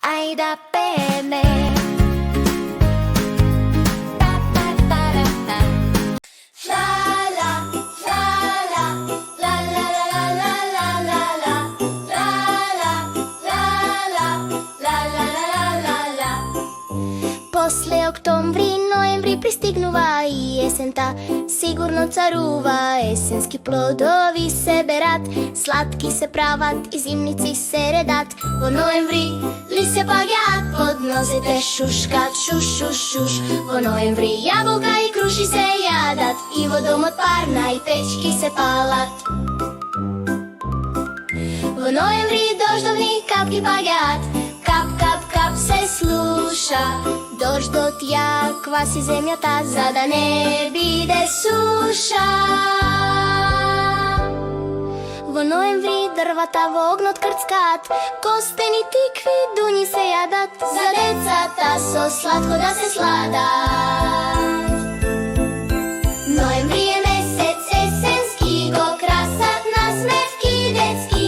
ај да пееме. После октомври, ноември пристигнува и есента. Сигурно царува, есенски плодови се берат, сладки се прават и зимници се редат. Во ноември ли се паѓаат, под нозете шушкат, шуш, шуш, шуш. Во ноември јаболка и круши се јадат, и во домот парна и печки се палат. Во ноември дождовни капки паѓаат, кап, кап, кап се слуша. Дождот ја кваси земјата, за да не биде суша. Во ноември дрвата во огнот крцкаат, костени, тикви, дуњи се јадат, за децата со сладко да се сладат. Ноември е месец есенски, го красат насмевки детски.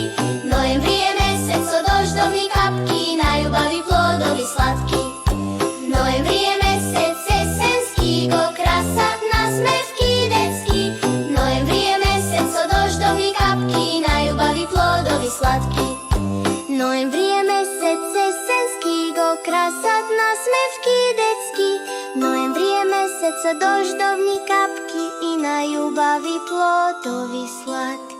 Ноември е месец со дождовни капки, најубави плодови сладки. Ноември е месец есенски, го красат насмевки детски. Ноември е месец со дождовни капки, најубави плодови сладки. Ноември е месец есенски, го красат насмевки детски. Ноември е месец со дождовни капки и најубави плодови сладки.